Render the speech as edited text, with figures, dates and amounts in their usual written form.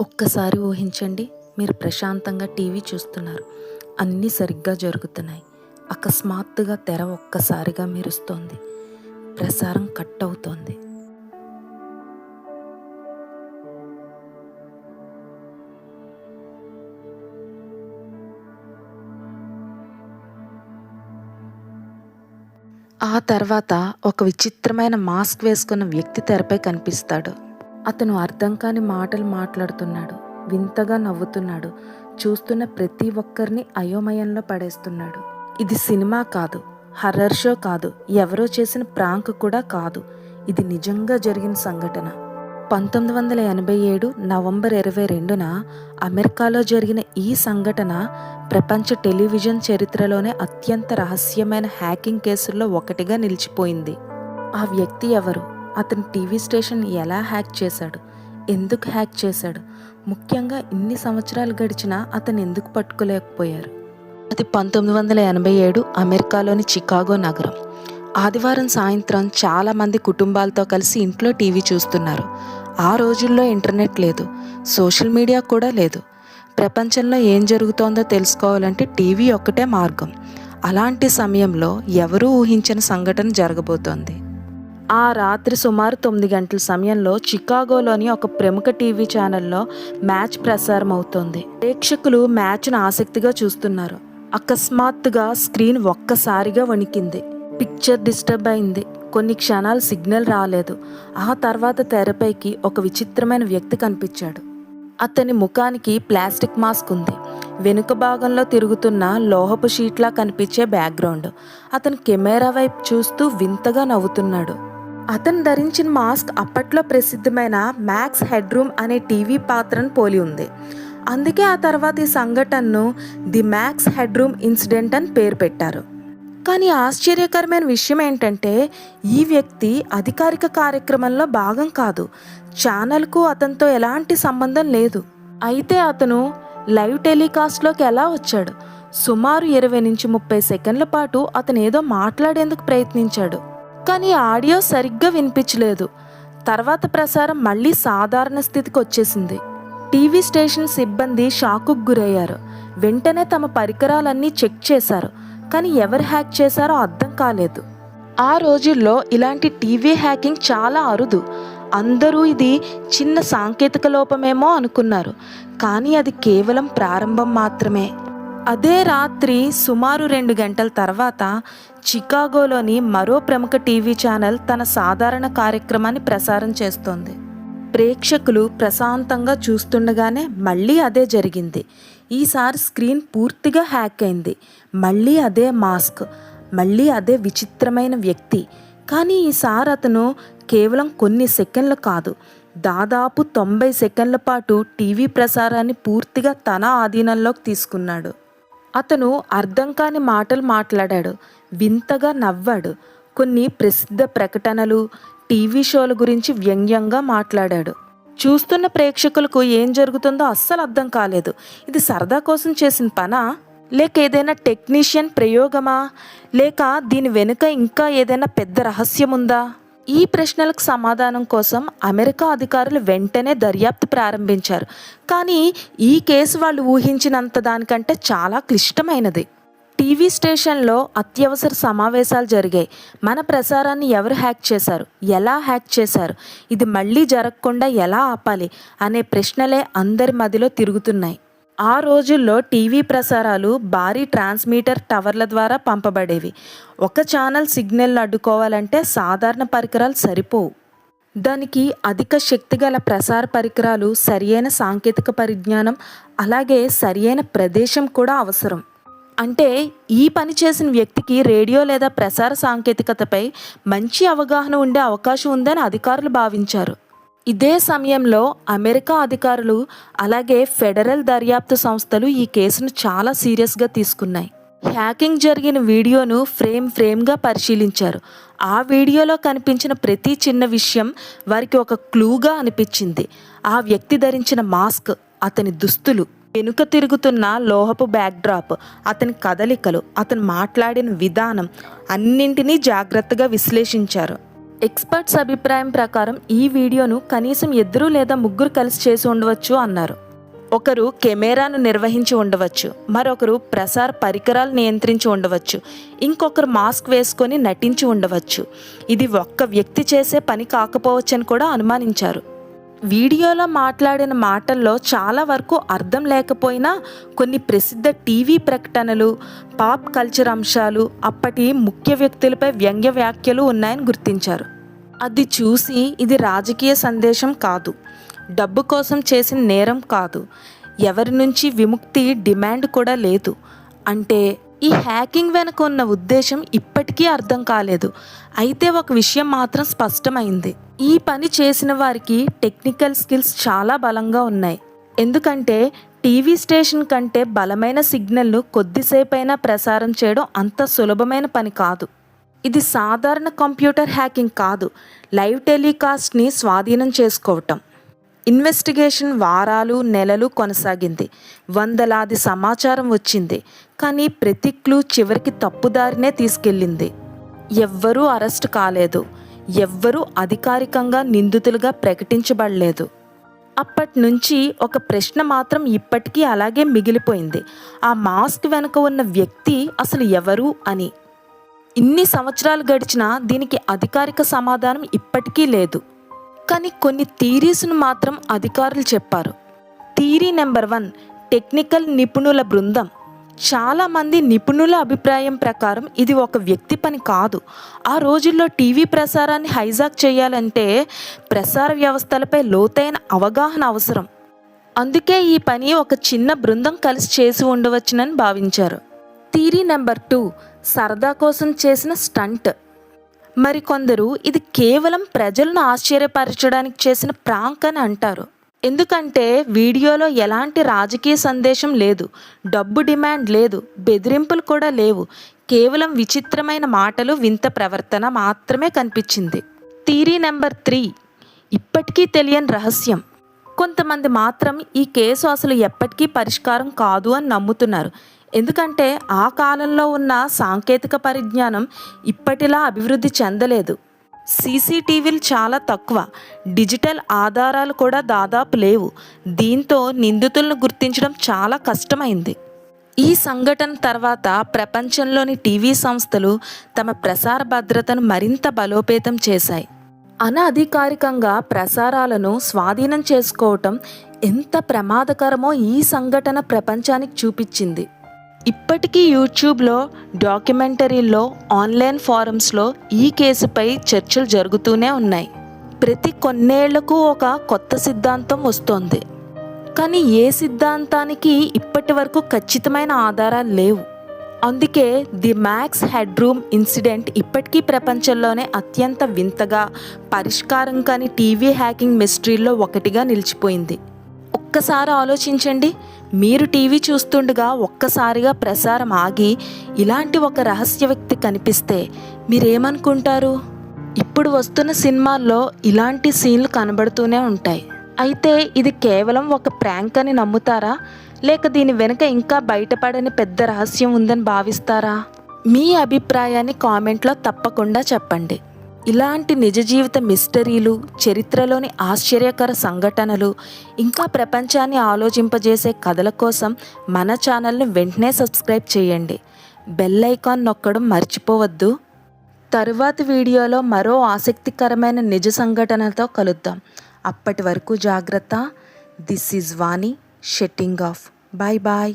ఒక్కసారి ఊహించండి, మీరు ప్రశాంతంగా టీవీ చూస్తున్నారు. అన్నీ సరిగ్గా జరుగుతున్నాయి. అకస్మాత్తుగా తెర ఒక్కసారిగా మెరుస్తోంది. ప్రసారం కట్ అవుతోంది. ఆ తర్వాత ఒక విచిత్రమైన మాస్క్ వేసుకున్న వ్యక్తి తెరపై కనిపిస్తాడు. అతను అర్థం కాని మాటలు మాట్లాడుతున్నాడు. వింతగా నవ్వుతున్నాడు. చూస్తున్న ప్రతి ఒక్కరిని అయోమయంలో పడేస్తున్నాడు. ఇది సినిమా కాదు, హర్రర్ షో కాదు, ఎవరో చేసిన ప్రాంక్ కూడా కాదు. ఇది నిజంగా జరిగిన సంఘటన. 1987 నవంబర్ 22న అమెరికాలో జరిగిన ఈ సంఘటన ప్రపంచ టెలివిజన్ చరిత్రలోనే అత్యంత రహస్యమైన హ్యాకింగ్ కేసుల్లో ఒకటిగా నిలిచిపోయింది. ఆ వ్యక్తి ఎవరు? అతను టీవీ స్టేషన్ ఎలా హ్యాక్ చేశాడు? ఎందుకు హ్యాక్ చేశాడు? ముఖ్యంగా ఇన్ని సంవత్సరాలు గడిచినా అతను ఎందుకు పట్టుకోలేకపోయారు? అది 1987 అమెరికాలోని చికాగో నగరం. ఆదివారం సాయంత్రం చాలామంది కుటుంబాలతో కలిసి ఇంట్లో టీవీ చూస్తున్నారు. ఆ రోజుల్లో ఇంటర్నెట్ లేదు, సోషల్ మీడియా కూడా లేదు. ప్రపంచంలో ఏం జరుగుతోందో తెలుసుకోవాలంటే టీవీ ఒక్కటే మార్గం. అలాంటి సమయంలో ఎవరూ ఊహించని సంఘటన జరగబోతోంది. ఆ రాత్రి సుమారు 9 గంటల సమయంలో చికాగోలోని ఒక ప్రముఖ టీవీ ఛానల్లో మ్యాచ్ ప్రసారం అవుతోంది. ప్రేక్షకులు మ్యాచ్ను ఆసక్తిగా చూస్తున్నారు. అకస్మాత్తుగా స్క్రీన్ ఒక్కసారిగా వణికింది. పిక్చర్ డిస్టర్బ్ అయింది. కొన్ని క్షణాలు సిగ్నల్ రాలేదు. ఆ తర్వాత తెరపైకి ఒక విచిత్రమైన వ్యక్తి కనిపించాడు. అతని ముఖానికి ప్లాస్టిక్ మాస్క్ ఉంది. వెనుక భాగంలో తిరుగుతున్న లోహపు షీట్లా కనిపించే బ్యాక్గ్రౌండ్. అతను కెమెరా వైపు చూస్తూ వింతగా నవ్వుతున్నాడు. అతను ధరించిన మాస్క్ అప్పట్లో ప్రసిద్ధమైన మ్యాక్స్ హెడ్రూమ్ అనే టీవీ పాత్రను పోలి ఉంది. అందుకే ఆ తర్వాత ఈ సంఘటనను ది మ్యాక్స్ హెడ్రూమ్ ఇన్సిడెంట్ అని పేరు పెట్టారు. కానీ ఆశ్చర్యకరమైన విషయం ఏంటంటే ఈ వ్యక్తి అధికారిక కార్యక్రమంలో భాగం కాదు. ఛానల్కు అతనితో ఎలాంటి సంబంధం లేదు. అయితే అతను లైవ్ టెలికాస్ట్లోకి ఎలా వచ్చాడు? సుమారు 20 నుంచి 30 సెకండ్ల పాటు అతను ఏదో మాట్లాడేందుకు ప్రయత్నించాడు. కానీ ఆడియో సరిగ్గా వినిపించలేదు. తర్వాత ప్రసారం మళ్ళీ సాధారణ స్థితికి వచ్చేసింది. టీవీ స్టేషన్ సిబ్బంది షాకుకు గురయ్యారు. వెంటనే తమ పరికరాలన్నీ చెక్ చేశారు. కానీ ఎవరు హ్యాక్ చేశారో అర్థం కాలేదు. ఆ రోజుల్లో ఇలాంటి టీవీ హ్యాకింగ్ చాలా అరుదు. అందరూ ఇది చిన్న సాంకేతిక లోపమేమో అనుకున్నారు. కానీ అది కేవలం ప్రారంభం మాత్రమే. అదే రాత్రి సుమారు 2 గంటల తర్వాత చికాగోలోని మరో ప్రముఖ టీవీ ఛానల్ తన సాధారణ కార్యక్రమాన్ని ప్రసారం చేస్తోంది. ప్రేక్షకులు ప్రశాంతంగా చూస్తుండగానే మళ్ళీ అదే జరిగింది. ఈసారి స్క్రీన్ పూర్తిగా హ్యాక్ అయింది. మళ్ళీ అదే మాస్క్, మళ్ళీ అదే విచిత్రమైన వ్యక్తి. కానీ ఈసారి అతను కేవలం కొన్ని సెకండ్లు కాదు, దాదాపు 90 సెకండ్ల పాటు టీవీ ప్రసారాన్ని పూర్తిగా తన ఆధీనంలోకి తీసుకున్నాడు. అతను అర్థం కాని మాటలు మాట్లాడాడు. వింతగా నవ్వాడు. కొన్ని ప్రసిద్ధ ప్రకటనలు, టీవీ షోల గురించి వ్యంగ్యంగా మాట్లాడాడు. చూస్తున్న ప్రేక్షకులకు ఏం జరుగుతుందో అస్సలు అర్థం కాలేదు. ఇది సరదా కోసం చేసిన పనా, లేక ఏదైనా టెక్నీషియన్ ప్రయోగమా, లేక దీని వెనుక ఇంకా ఏదైనా పెద్ద రహస్యం ఉందా? ఈ ప్రశ్నలకు సమాధానం కోసం అమెరికా అధికారులు వెంటనే దర్యాప్తు ప్రారంభించారు. కానీ ఈ కేసు వాళ్ళు ఊహించినంత దానికంటే చాలా క్లిష్టమైనది. టీవీ స్టేషన్లో అత్యవసర సమావేశాలు జరిగాయి. మన ప్రసారాన్ని ఎవరు హ్యాక్ చేశారు? ఎలా హ్యాక్ చేశారు? ఇది మళ్ళీ జరగకుండా ఎలా ఆపాలి అనే ప్రశ్నలే అందరి మదిలో తిరుగుతున్నాయి. ఆ రోజుల్లో టీవీ ప్రసారాలు భారీ ట్రాన్స్మీటర్ టవర్ల ద్వారా పంపబడేవి. ఒక ఛానల్ సిగ్నల్ అడ్డుకోవాలంటే సాధారణ పరికరాలు సరిపోవు. దానికి అధిక శక్తి గల ప్రసార పరికరాలు, సరియైన సాంకేతిక పరిజ్ఞానం, అలాగే సరియైన ప్రదేశం కూడా అవసరం. అంటే ఈ పని చేసిన వ్యక్తికి రేడియో లేదా ప్రసార సాంకేతికతపై మంచి అవగాహన ఉండే అవకాశం ఉందని అధికారులు భావించారు. ఇదే సమయంలో అమెరికా అధికారులు అలాగే ఫెడరల్ దర్యాప్తు సంస్థలు ఈ కేసును చాలా సీరియస్గా తీసుకున్నాయి. హ్యాకింగ్ జరిగిన వీడియోను ఫ్రేమ్గా పరిశీలించారు. ఆ వీడియోలో కనిపించిన ప్రతి చిన్న విషయం వారికి ఒక క్లూగా అనిపించింది. ఆ వ్యక్తి ధరించిన మాస్క్, అతని దుస్తులు, వెనుక తిరుగుతున్న లోహపు బ్యాక్డ్రాప్, అతని కదలికలు, అతను మాట్లాడిన విధానం అన్నింటినీ జాగ్రత్తగా విశ్లేషించారు. ఎక్స్పర్ట్స్ అభిప్రాయం ప్రకారం ఈ వీడియోను కనీసం 2 లేదా 3 కలిసి చేసి ఉండవచ్చు అన్నారు. ఒకరు కెమెరాను నిర్వహించి ఉండవచ్చు, మరొకరు ప్రసార పరికరాలు నియంత్రించి ఉండవచ్చు, ఇంకొకరు మాస్క్ వేసుకొని నటించి ఉండవచ్చు. ఇది ఒక్క వ్యక్తి చేసే పని కాకపోవచ్చని కూడా అనుమానించారు. వీడియోలో మాట్లాడిన మాటల్లో చాలా వరకు అర్థం లేకపోయినా కొన్ని ప్రసిద్ధ టీవీ ప్రకటనలు, పాప్ కల్చర్ అంశాలు, అప్పటి ముఖ్య వ్యక్తులపై వ్యంగ్య వ్యాఖ్యలు ఉన్నాయని గుర్తించారు. అది చూసి ఇది రాజకీయ సందేశం కాదు, డబ్బు కోసం చేసిన నేరం కాదు, ఎవరి నుంచి విముక్తి డిమాండ్ కూడా లేదు. అంటే ఈ హ్యాకింగ్ వెనుక ఉన్న ఉద్దేశం ఇప్పటికీ అర్థం కాలేదు. అయితే ఒక విషయం మాత్రం స్పష్టమైంది. ఈ పని చేసిన వారికి టెక్నికల్ స్కిల్స్ చాలా బలంగా ఉన్నాయి. ఎందుకంటే టీవీ స్టేషన్ కంటే బలమైన సిగ్నల్ను కొద్దిసేపైనా ప్రసారం చేయడం అంత సులభమైన పని కాదు. ఇది సాధారణ కంప్యూటర్ హ్యాకింగ్ కాదు, లైవ్ టెలికాస్ట్ని స్వాధీనం చేసుకోవటం. ఇన్వెస్టిగేషన్ వారాలు నెలలు కొనసాగింది. వందలాది సమాచారం వచ్చింది, కానీ ప్రతి క్లూ చివరికి తప్పుదారినే తీసుకెళ్ళింది. ఎవ్వరూ అరెస్ట్ కాలేదు, ఎవ్వరూ అధికారికంగా నిందితులుగా ప్రకటించబడలేదు. అప్పటి నుంచి ఒక ప్రశ్న మాత్రం ఇప్పటికీ అలాగే మిగిలిపోయింది. ఆ మాస్క్ వెనుక ఉన్న వ్యక్తి అసలు ఎవరు అని. ఇన్ని సంవత్సరాలు గడిచినా దీనికి అధికారిక సమాధానం ఇప్పటికీ లేదు. కానీ కొన్ని థీరీస్ను మాత్రం అధికారులు చెప్పారు. థీరీ నెంబర్ 1, టెక్నికల్ నిపుణుల బృందం. చాలామంది నిపుణుల అభిప్రాయం ప్రకారం ఇది ఒక వ్యక్తి పని కాదు. ఆ రోజుల్లో టీవీ ప్రసారాన్ని హైజాక్ చేయాలంటే ప్రసార వ్యవస్థలపై లోతైన అవగాహన అవసరం. అందుకే ఈ పని ఒక చిన్న బృందం కలిసి చేసి ఉండవచ్చునని భావించారు. థీరీ నెంబర్ 2, సరదా కోసం చేసిన స్టంట్. మరికొందరు ఇది కేవలం ప్రజలను ఆశ్చర్యపరచడానికి చేసిన ప్రాంక్ అని అంటారు. ఎందుకంటే వీడియోలో ఎలాంటి రాజకీయ సందేశం లేదు, డబ్బు డిమాండ్ లేదు, బెదిరింపులు కూడా లేవు. కేవలం విచిత్రమైన మాటలు, వింత ప్రవర్తన మాత్రమే కనిపించింది. థీరీ నెంబర్ 3, ఇప్పటికీ తెలియని రహస్యం. కొంతమంది మాత్రం ఈ కేసు అసలు ఎప్పటికీ పరిష్కారం కాదు అని నమ్ముతున్నారు. ఎందుకంటే ఆ కాలంలో ఉన్న సాంకేతిక పరిజ్ఞానం ఇప్పటిలా అభివృద్ధి చెందలేదు. సీసీటీవీలు చాలా తక్కువ, డిజిటల్ ఆధారాలు కూడా దాదాపు లేవు. దీంతో నిందితులను గుర్తించడం చాలా కష్టమైంది. ఈ సంఘటన తర్వాత ప్రపంచంలోని టీవీ సంస్థలు తమ ప్రసార భద్రతను మరింత బలోపేతం చేశాయి. అనధికారికంగా ప్రసారాలను స్వాధీనం చేసుకోవటం ఎంత ప్రమాదకరమో ఈ సంఘటన ప్రపంచానికి చూపించింది. ఇప్పటికీ యూట్యూబ్లో, డాక్యుమెంటరీల్లో, ఆన్లైన్ ఫారమ్స్లో ఈ కేసుపై చర్చలు జరుగుతూనే ఉన్నాయి. ప్రతి కొన్నేళ్లకు ఒక కొత్త సిద్ధాంతం వస్తోంది, కానీ ఏ సిద్ధాంతానికి ఇప్పటి వరకు ఖచ్చితమైన ఆధారాలు లేవు. అందుకే ది మ్యాక్స్ హెడ్రూమ్ ఇన్సిడెంట్ ఇప్పటికీ ప్రపంచంలోనే అత్యంత వింతగా, పరిష్కారం కాని టీవీ హ్యాకింగ్ మిస్టరీల్లో ఒకటిగా నిలిచిపోయింది. ఒక్కసారి ఆలోచించండి, మీరు టీవీ చూస్తుండగా ఒక్కసారిగా ప్రసారం ఆగి ఇలాంటి ఒక రహస్య వ్యక్తి కనిపిస్తే మీరేమనుకుంటారు? ఇప్పుడు వస్తున్న సినిమాల్లో ఇలాంటి సీన్లు కనబడుతూనే ఉంటాయి. అయితే ఇది కేవలం ఒక ప్రాంక్ అని నమ్ముతారా, లేక దీని వెనుక ఇంకా బయటపడని పెద్ద రహస్యం ఉందని భావిస్తారా? మీ అభిప్రాయాన్ని కామెంట్లో తప్పకుండా చెప్పండి. ఇలాంటి నిజ జీవిత మిస్టరీలు, చరిత్రలోని ఆశ్చర్యకర సంఘటనలు, ఇంకా ప్రపంచాన్ని ఆలోచింపజేసే కథల కోసం మన ఛానల్ని వెంటనే సబ్స్క్రైబ్ చేయండి. బెల్ ఐకాన్ నొక్కడం మర్చిపోవద్దు. తరువాతి వీడియోలో మరో ఆసక్తికరమైన నిజ సంఘటనతో కలుద్దాం. అప్పటి వరకు జాగ్రత్త. This is Vani signing off. Bye bye.